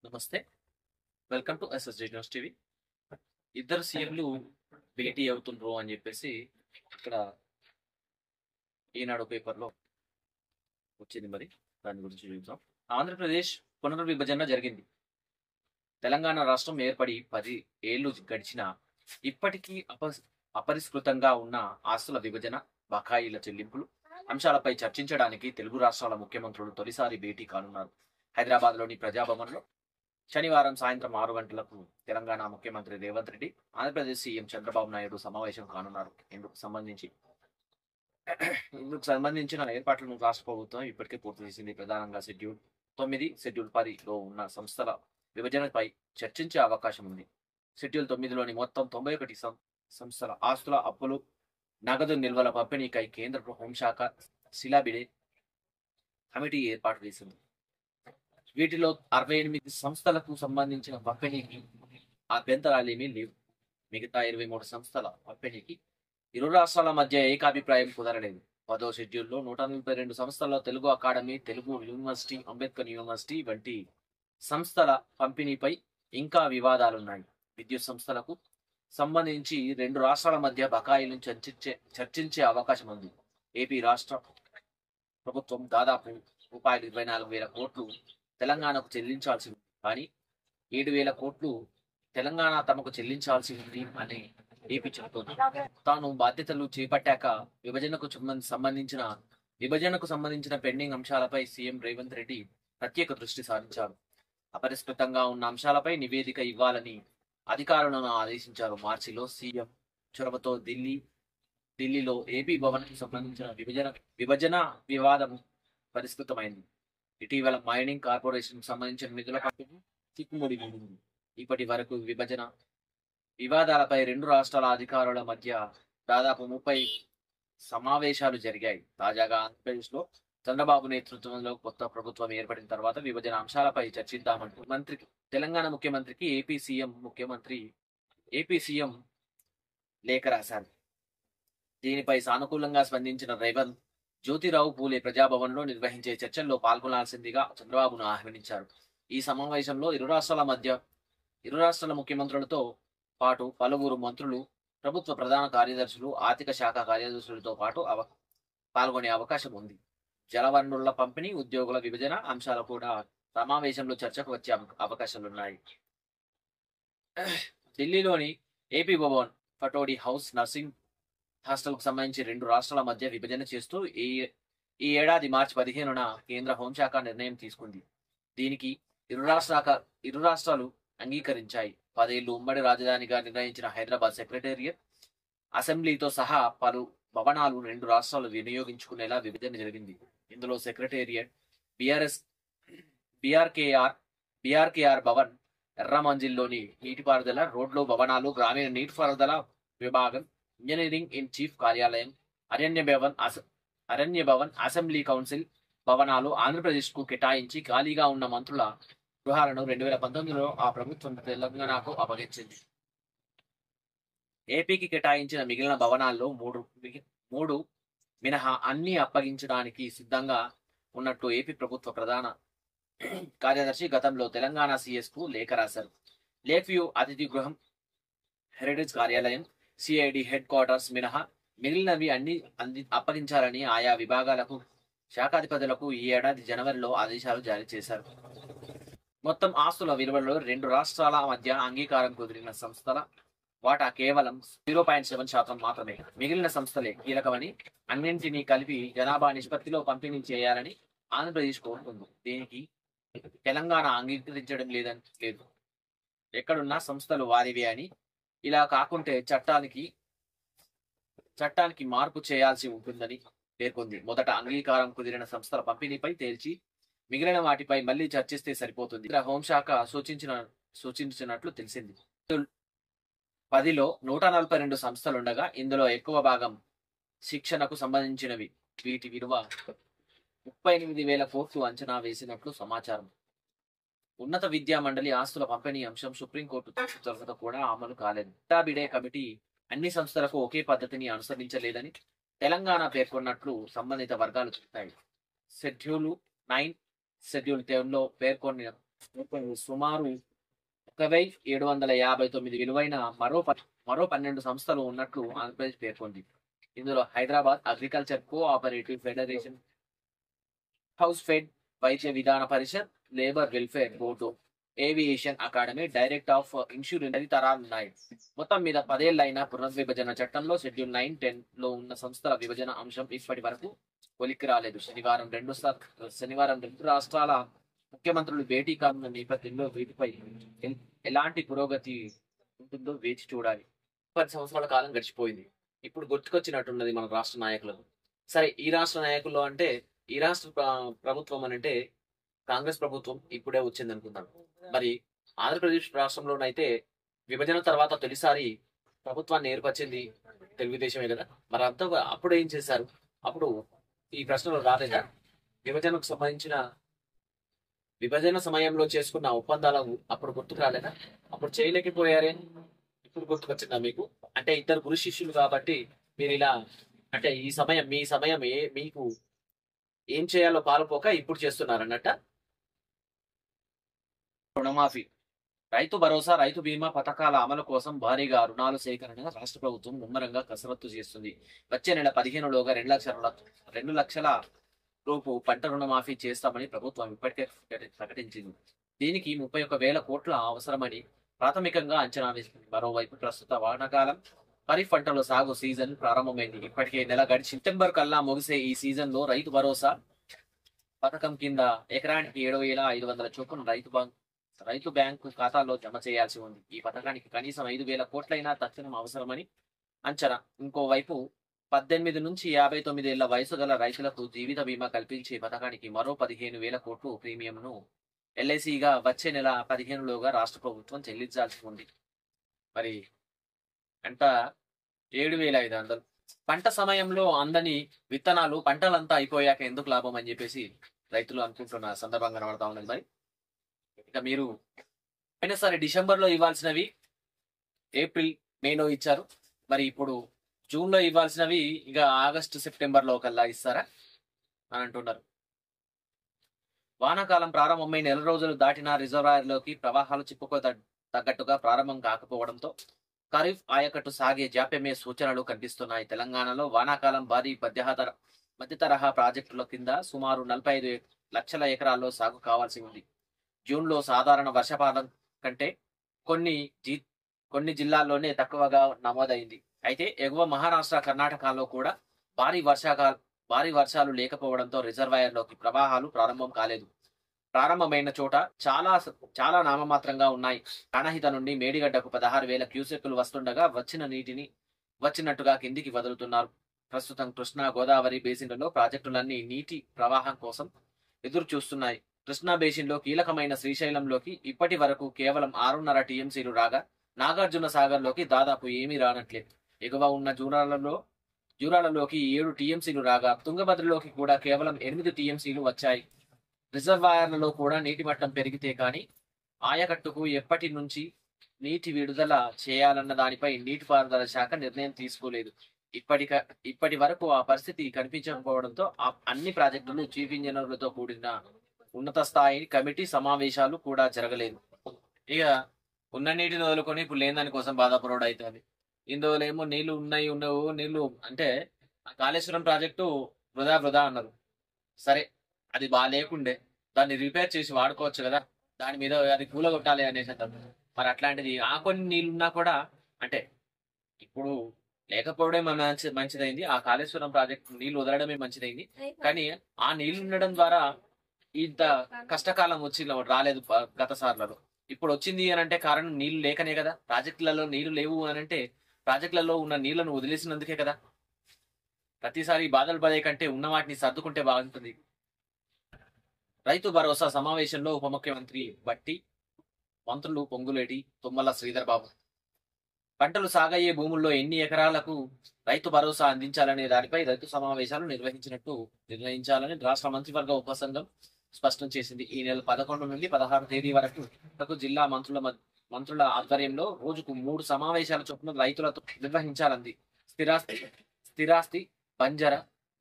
నమస్తే. Welcome to SSJ news TV. ఇద్దరు సీఎంలు భేటీ అవుతుండ్రు అని చెప్పేసి ఇక్కడ ఈనాడు పేపర్లో వచ్చింది. మరి దాని గురించి చూద్దాం. ఆంధ్రప్రదేశ్ పునర్విభజన జరిగింది. తెలంగాణ రాష్ట్రం ఏర్పడి 10 ఏళ్లు గడిచినా ఇప్పటికీ అపరిష్కృతంగా ఉన్న ఆస్తుల విభజన, బకాయిల చెల్లింపులు అంశాలపై చర్చించడానికి తెలుగు రాష్ట్రాల ముఖ్యమంత్రులు తొలిసారి భేటీ కానున్నారు. హైదరాబాద్లోని ప్రజాభవన్లో శనివారం సాయంత్రం 6 గంటలకు తెలంగాణ ముఖ్యమంత్రి రేవంత్ రెడ్డి, ఆంధ్రప్రదేశ్ సీఎం చంద్రబాబు నాయుడు సమావేశం కానున్నారు. ఇందుకు సంబంధించిన ఏర్పాట్లను రాష్ట్ర ప్రభుత్వం ఇప్పటికే పూర్తి చేసింది. ప్రధానంగా షెడ్యూల్ 9, షెడ్యూల్ 10లో ఉన్న సంస్థల విభజనపై చర్చించే అవకాశం ఉంది. షెడ్యూల్ 9లోని మొత్తం 91 సంస్థల ఆస్తుల, అప్పులు, నగదు నిల్వల పంపిణీకై కేంద్ర హోంశాఖ శిలాబిడే కమిటీ ఏర్పాటు చేసింది. వీటిలో 68 సంస్థలకు సంబంధించిన పంపిణీకి అభ్యంతరాలేమీ లేవు. మిగతా 23 సంస్థల పంపిణీకి ఇరు రాష్ట్రాల మధ్య ఏకాభిప్రాయం కుదరలేదు. 10వ షెడ్యూల్లో 142 సంస్థల్లో Telugu academy, Telugu university, Ambedkar university వంటి సంస్థల పంపిణీపై ఇంకా వివాదాలున్నాయి. విద్యుత్ సంస్థలకు సంబంధించి 2 రాష్ట్రాల మధ్య బకాయిలను చర్చించే అవకాశం ఉంది. ఏపీ రాష్ట్ర ప్రభుత్వం దాదాపు రూపాయలు 24,000 కోట్లు తెలంగాణకు చెల్లించాల్సి ఉంది. కానీ 7,000 కోట్లు తెలంగాణ తమకు చెల్లించాల్సి ఉంది అని ఏపీ చెబుతోంది. తాను బాధ్యతలు చేపట్టాక విభజనకు సంబంధించిన పెండింగ్ అంశాలపై సీఎం రేవంత్ రెడ్డి ప్రత్యేక దృష్టి సారించారు. అపరిష్కృతంగా ఉన్న అంశాలపై నివేదిక ఇవ్వాలని అధికారులను ఆదేశించారు. మార్చిలో సీఎం చొరవతో ఢిల్లీలో ఏపీ భవన్కు సంబంధించిన విభజన వివాదం పరిష్కృతమైంది. ఇటీవల మైనింగ్ కార్పొరేషన్ సంబంధించిన నిధుల పంపిణీ చిక్కుముడి ఉంది. ఇప్పటి వరకు విభజన వివాదాలపై 2 రాష్ట్రాల అధికారుల మధ్య దాదాపు 30 సమావేశాలు జరిగాయి. తాజాగా ఆంధ్రప్రదేశ్లో చంద్రబాబు నేతృత్వంలో కొత్త ప్రభుత్వం ఏర్పడిన తర్వాత విభజన అంశాలపై చర్చిద్దామంటూ తెలంగాణ ముఖ్యమంత్రికి ఏపీ సీఎం లేఖ రాశారు. దీనిపై సానుకూలంగా స్పందించిన రేవంత్, జ్యోతిరావు పూలే ప్రజాభవన్లో నిర్వహించే చర్చల్లో పాల్గొనాల్సిందిగా చంద్రబాబును ఆహ్వానించారు. ఈ సమావేశంలో ఇరు రాష్ట్రాల ముఖ్యమంత్రులతో పాటు పలువురు మంత్రులు, ప్రభుత్వ ప్రధాన కార్యదర్శులు, ఆర్థిక శాఖ కార్యదర్శులతో పాటు పాల్గొనే అవకాశం ఉంది. జలవనరుల పంపిణీ, ఉద్యోగుల విభజన అంశాలు కూడా సమావేశంలో చర్చకు వచ్చే అవకాశాలున్నాయి. ఢిల్లీలోని AP Bhavan, Pataudi house, nursing హాస్టల్కు సంబంధించి 2 రాష్ట్రాల మధ్య విభజన చేస్తూ ఈ ఏడాది మార్చి 15న కేంద్ర హోంశాఖ నిర్ణయం తీసుకుంది. దీనికి ఇరు రాష్ట్రాలు అంగీకరించాయి. 10 ఏళ్లు ఉమ్మడి రాజధానిగా నిర్ణయించిన హైదరాబాద్ సెక్రటేరియట్, అసెంబ్లీతో సహా పలు భవనాలు 2 రాష్ట్రాలు వినియోగించుకునేలా విభజన జరిగింది. ఇందులో సెక్రటేరియట్, బీఆర్కేఆర్ భవన్, ఎర్రమంజిల్లోని నీటిపారుదల, రోడ్లు భవనాలు, గ్రామీణ నీటిపారుదల విభాగం, ఇంజనీరింగ్ ఇన్ చీఫ్ కార్యాలయం, అరణ్య భవన్, అసెంబ్లీ కౌన్సిల్ భవనాలు ఆంధ్రప్రదేశ్కు కేటాయించి ఖాళీగా ఉన్న మంత్రుల గృహాలను 2019లో ఆ ప్రభుత్వం తెలంగాణకు అప్పగించింది. ఏపీకి కేటాయించిన మిగిలిన భవనాల్లో 3 మినహా అన్ని అప్పగించడానికి సిద్ధంగా ఉన్నట్టు ఏపీ ప్రభుత్వ ప్రధాన కార్యదర్శి గతంలో తెలంగాణ సీఎస్ కు లేఖ రాశారు. లేక్ వ్యూ అతిథి గృహం, హెరిటేజ్ కార్యాలయం, సిఐడి హెడ్ క్వార్టర్స్ మినహా మిగిలినవి అన్ని అప్పగించాలని ఆయా విభాగాలకు శాఖాధిపతులకు ఈ ఏడాది జనవరిలో ఆదేశాలు జారీ చేశారు. మొత్తం ఆస్తుల విలువలో 2 రాష్ట్రాల మధ్య అంగీకారం కుదిరిన సంస్థల వాటా కేవలం 0.7% మాత్రమే. మిగిలిన సంస్థలే కీలకమని, అన్నింటినీ కలిపి జనాభా నిష్పత్తిలో పంపిణీ చేయాలని ఆంధ్రప్రదేశ్ కోరుతుంది. దీనికి తెలంగాణ అంగీకరించడం లేదు. ఎక్కడున్నా సంస్థలు వారివే అని, ఇలా కాకుంటే చట్టానికి మార్పు చేయాల్సి ఉంటుందని పేర్కొంది. మొదట అంగీకారం కుదిరిన సంస్థల పంపిణీపై తేల్చి మిగిలిన వాటిపై మళ్లీ చర్చిస్తే సరిపోతుంది. హోంశాఖ సూచించినట్లు తెలిసింది. 10లో 142 సంస్థలుండగా ఇందులో ఎక్కువ భాగం శిక్షణకు సంబంధించినవి. వీటి విలువ 38,000 కోట్లు అంచనా వేసినట్లు సమాచారం. ఉన్నత విద్యా మండలి ఆస్తుల పంపిణీ అంశం సుప్రీంకోర్టు తీర్పు తర్వాత కూడా అమలు కాలేదు. బిడే కమిటీ అన్ని సంస్థలకు ఒకే పద్ధతిని అనుసరించలేదని తెలంగాణ పేర్కొన్నట్లు సంబంధిత వర్గాలు చెప్తాయి. షెడ్యూల్ 9, షెడ్యూల్ 10లో పేర్కొన్న సుమారు 1,759 విలువైన మరో 12 సంస్థలు ఉన్నట్లు ఆంధ్రప్రదేశ్ పేర్కొంది. ఇందులో Hyderabad agriculture cooperative federation, house fed, Vaidya Vidhana Parishad, labour welfare board, aviation academy, direct of insurance తదితరాలున్నాయి. మొత్తం మీద 10 ఏళ్లైన పునర్విభజన చట్టంలో షెడ్యూల్ 9, 10 లో ఉన్న సంస్థల విభజన అంశం ఇప్పటి వరకు కొలిక్కి రాలేదు. శనివారం రెండు రాష్ట్రాల ముఖ్యమంత్రులు భేటీ కానున్న నేపథ్యంలో వీటిపై ఎలాంటి పురోగతి ఉంటుందో వేచి చూడాలి. 10 సంవత్సరాల కాలం గడిచిపోయింది. ఇప్పుడు గుర్తుకొచ్చినట్టున్నది మన రాష్ట్ర నాయకులకు. సరే, ఈ రాష్ట్ర నాయకుల్లో అంటే ఈ రాష్ట్ర ప్రభుత్వం అని అంటే కాంగ్రెస్ ప్రభుత్వం ఇప్పుడే వచ్చింది అనుకుంటాం. మరి ఆంధ్రప్రదేశ్ రాష్ట్రంలోనైతే విభజన తర్వాత తొలిసారి ప్రభుత్వాన్ని ఏర్పరిచింది తెలుగుదేశమే కదా. మరి అప్పుడు ఏం చేశారు? అప్పుడు ఈ ప్రశ్నలు రాలేదా? విభజనకు సంబంధించిన విభజన సమయంలో చేసుకున్న ఒప్పందాలకు అప్పుడు గుర్తుకు రాలేదా? అప్పుడు చేయలేకపోయారే, ఇప్పుడు గుర్తుకొచ్చిందా మీకు? అంటే ఇద్దరు గురు శిష్యులు కాబట్టి మీరు ఇలా అంటే మీ సమయం మీకు ఏం చేయాలో పాలుపోక ఇప్పుడు చేస్తున్నారు అన్నట్ట. రుణమాఫీ, రైతు భరోసా, రైతు బీమా పథకాల అమలు కోసం భారీగా రుణాలు సేకరణ రాష్ట్ర ప్రభుత్వం ముమ్మరంగా కసరత్తు చేస్తుంది. వచ్చే నెల 15లోగా 2 లక్షల రూపు పంట రుణమాఫీ చేస్తామని ప్రభుత్వం ఇప్పటికే ప్రకటించింది. దీనికి 31,000 కోట్ల అవసరమని ప్రాథమికంగా అంచనా వేసింది. మరోవైపు ప్రస్తుత వానాకాలం ఖరీఫ్ పంటల సాగు సీజన్ ప్రారంభమైంది. ఇప్పటికే నెల గడిచి సెప్టెంబర్ కల్లా ముగిసే ఈ సీజన్ లో రైతు భరోసా పథకం కింద ఎకరానికి 7,500 చొప్పున రైతు బ్యాంకు ఖాతాలో జమ చేయాల్సి ఉంది. ఈ పథకానికి కనీసం 5,000 కోట్లైనా తక్షణం అవసరమని అంచనా. ఇంకోవైపు 18 నుంచి 59 ఏళ్ల వయసు గల రైతులకు జీవిత బీమా కల్పించే పథకానికి మరో 15,000 కోట్లు ప్రీమియంను ఎల్ఐసిగా వచ్చే నెల 15లోగా రాష్ట్ర ప్రభుత్వం చెల్లించాల్సి ఉంది. మరి అంట 7,500. పంట సమయంలో అందని విత్తనాలు పంటలంతా అయిపోయాక ఎందుకు లాభం అని చెప్పేసి రైతులు అనుకుంటున్న సందర్భం కనబడతా ఉన్నది. మరి ఇక మీరు పోయినసారి డిసెంబర్లో ఇవ్వాల్సినవి ఏప్రిల్, మేలో ఇచ్చారు. మరి ఇప్పుడు జూన్లో ఇవ్వాల్సినవి ఇక ఆగస్టు, సెప్టెంబర్లో కల్లా ఇస్తారా అని అంటున్నారు. వానాకాలం ప్రారంభమై 4 రోజులు దాటినా రిజర్వాయర్లోకి ప్రవాహాలు తగ్గట్టుగా ప్రారంభం కాకపోవడంతో ఖరీఫ్ ఆయకట్టు సాగే జాప్యమే సూచనలు కనిపిస్తున్నాయి. తెలంగాణలో వానాకాలం భారీ మధ్య తరహా ప్రాజెక్టుల కింద సుమారు 45 లక్షల ఎకరాల్లో సాగు కావాల్సి ఉంది. జూన్లో సాధారణ వర్షపాతం కంటే కొన్ని జిల్లాల్లోనే తక్కువగా నమోదైంది. అయితే ఎగువ మహారాష్ట్ర, కర్ణాటకలో కూడా భారీ వర్షాలు లేకపోవడంతో రిజర్వాయర్లోకి ప్రవాహాలు ప్రారంభం కాలేదు. ప్రారంభమైన చోట చాలా నామమాత్రంగా ఉన్నాయి. ప్రాణహిత నుండి మేడిగడ్డకు 16,000 క్యూసెక్కులు వస్తుండగా వచ్చిన నీటిని వచ్చినట్టుగా కిందికి వదులుతున్నారు. ప్రస్తుతం కృష్ణా, గోదావరి బేసిన్లలో ప్రాజెక్టులన్నీ నీటి ప్రవాహం కోసం ఎదురు చూస్తున్నాయి. కృష్ణా బేసిన్లో కీలకమైన శ్రీశైలంలోకి ఇప్పటి వరకు కేవలం 6.5 టీఎంసీలు రాగా నాగార్జున సాగర్లోకి దాదాపు ఏమీ రానట్లేదు. ఎగువ ఉన్న జూరాలలోకి 7 టీఎంసీలు రాగా తుంగభద్రలోకి కూడా కేవలం 8 టీఎంసీలు వచ్చాయి. రిజర్వాయర్లలో కూడా నీటి మట్టం పెరిగితే కానీ ఆయకట్టుకు ఎప్పటి నుంచి నీటి విడుదల చేయాలన్న దానిపై నీటిపారుదల శాఖ నిర్ణయం తీసుకోలేదు. ఇప్పటి వరకు ఆ పరిస్థితి కనిపించకపోవడంతో అన్ని ప్రాజెక్టులు చీఫ్ ఇంజనీర్లతో కూడిన ఉన్నత స్థాయి కమిటీ సమావేశాలు కూడా జరగలేదు. ఇక ఉన్న నీటిని వదులుకొని ఇప్పుడు లేని దాని కోసం బాధపడడం అవుతుంది. ఇందులోనేమో నీళ్లు ఉండవు నీళ్లు అంటే కాళేశ్వరం ప్రాజెక్టు వృధా అన్నారు. సరే, అది బాగా లేకుండే దాన్ని రిపేర్ చేసి వాడుకోవచ్చు కదా, దాని మీద అది కూలగొట్టాలి అనేసి అంటారు. మరి అట్లాంటిది ఆ కొన్ని నీళ్ళున్నా కూడా అంటే ఇప్పుడు లేకపోవడమే మంచిదైంది. ఆ కాళేశ్వరం ప్రాజెక్ట్ నీళ్లు వదలడమే మంచిదైంది. కానీ ఆ నీళ్లు ఉండడం ద్వారా ఇంత కష్టకాలం రాలేదు గత సార్లలో. ఇప్పుడు వచ్చింది అని అంటే కారణం నీళ్లు లేకనే కదా. ప్రాజెక్టులలో నీళ్లు లేవు అని అంటే ప్రాజెక్టులలో ఉన్న నీళ్లను వదిలేసినందుకే కదా. ప్రతిసారి బాధలు పడే కంటే ఉన్న వాటిని సర్దుకుంటే బాగుంటుంది. రైతు భరోసా సమావేశంలో ఉప ముఖ్యమంత్రి బట్టి, మంత్రులు పొంగులేటి, తుమ్మల శ్రీధర్ బాబు పంటలు సాగయ్యే భూముల్లో ఎన్ని ఎకరాలకు రైతు భరోసా అందించాలనే దానిపై రైతు సమావేశాలు నిర్వహించాలని రాష్ట్ర మంత్రివర్గ ఉపసంఘం స్పష్టం చేసింది. ఈ నెల 11 నుండి 16 తేదీ వరకు జిల్లా మంత్రుల ఆధ్వర్యంలో రోజుకు 3 సమావేశాల చొప్పున రైతులతో నిర్వహించాలంది. స్థిరాస్తి,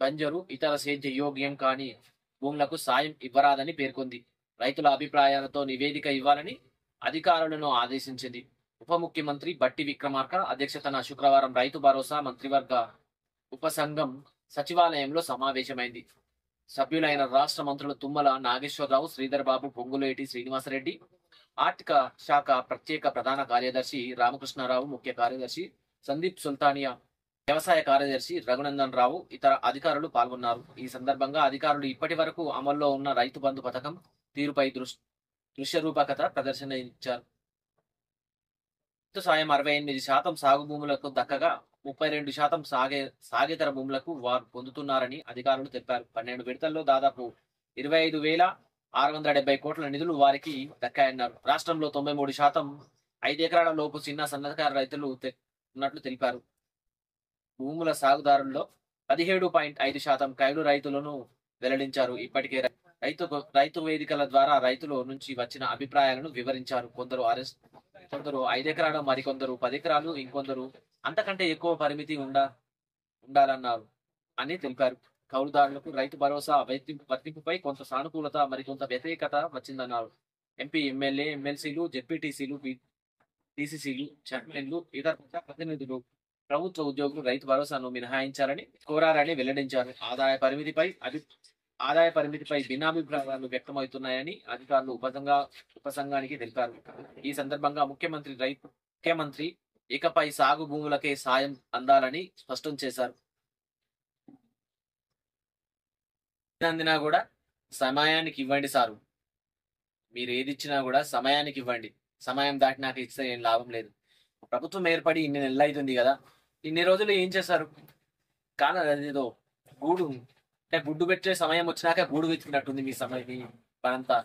బంజరు, ఇతర సేద్య యోగ్యం కాని భూములకు సాయం ఇవ్వరాదని పేర్కొంది. రైతుల అభిప్రాయాలతో నివేదిక ఇవ్వాలని అధికారులను ఆదేశించింది. ఉప ముఖ్యమంత్రి బట్టి విక్రమార్క అధ్యక్షతన శుక్రవారం రైతు భరోసా మంత్రివర్గ ఉపసంఘం సచివాలయంలో సమావేశమైంది. సభ్యులైన రాష్ట్ర మంత్రులు తుమ్మల నాగేశ్వరరావు, శ్రీధర్ బాబు, పొంగులేటి శ్రీనివాసరెడ్డి, ఆర్థిక శాఖ ప్రత్యేక ప్రధాన కార్యదర్శి రామకృష్ణారావు, ముఖ్య కార్యదర్శి సందీప్ సుల్తానియా, వ్యవసాయ కార్యదర్శి రఘునందన్ రావు, ఇతర అధికారులు పాల్గొన్నారు. ఈ సందర్భంగా అధికారులు ఇప్పటి వరకు అమల్లో ఉన్న రైతు బంధు పథకం తీరుపై దృశ్య రూపకత ప్రదర్శన ఇచ్చారు. రైతు సాయం 68% సాగు భూములకు దక్కగా 32% సాగేతర భూములకు వారు పొందుతున్నారని అధికారులు తెలిపారు. 12 విడతల్లో దాదాపు 25,670 కోట్ల నిధులు వారికి దక్కాయన్నారు. రాష్ట్రంలో 93% 5 ఎకరాల లోపు చిన్న సన్నకారు రైతులు ఉన్నట్లు తెలిపారు. భూముల సాగుదారుల్లో 17.5% కౌలు రైతులను వెల్లడించారు. ఇప్పటికే రైతు వేదికల ద్వారా రైతుల నుంచి వచ్చిన అభిప్రాయాలను వివరించారు. కొందరు 5 ఎకరాలు, మరికొందరు 10 ఎకరాలు, ఇంకొందరు అంతకంటే ఎక్కువ పరిమితి ఉండాలన్నారు అని తెలిపారు. కౌలుదారులకు రైతు భరోసా వర్తింపుపై కొంత సానుకూలత, మరికొంత వ్యతిరేకత వచ్చిందన్నారు. ఎంపీ, ఎమ్మెల్యే, ఎమ్మెల్సీలు, జెడ్పీటీసీలు, టీసీసీలు, చైర్మన్లు, ఇతర ప్రతినిధులు ప్రభుత్వ ఉద్యోగులు రైతు భరోసాను మినహాయించాలని కోరారని వెల్లడించారు. ఆదాయ పరిమితిపై భిన్నాభిప్రాయాలు వ్యక్తమవుతున్నాయని అధికారులు ఉపసంఘానికి తెలిపారు. ఈ సందర్భంగా ముఖ్యమంత్రి ఇకపై సాగు భూములకే సాయం అందాలని స్పష్టం చేశారు. అందినా కూడా సమయానికి ఇవ్వండి సారు. మీరు ఏది ఇచ్చినా కూడా సమయానికి ఇవ్వండి. సమయం దాటినాక ఇస్తే ఏం లాభం లేదు. ప్రభుత్వం ఏర్పడి ఇన్ని నెలలు అవుతుంది కదా, ఇన్ని రోజులు ఏం చేశారు? కానీ అదేదో గూడు అంటే గుడ్డు పెట్టే సమయం వచ్చినాక గూడు వెతికినట్టుంది మీ సమయం పనంతా.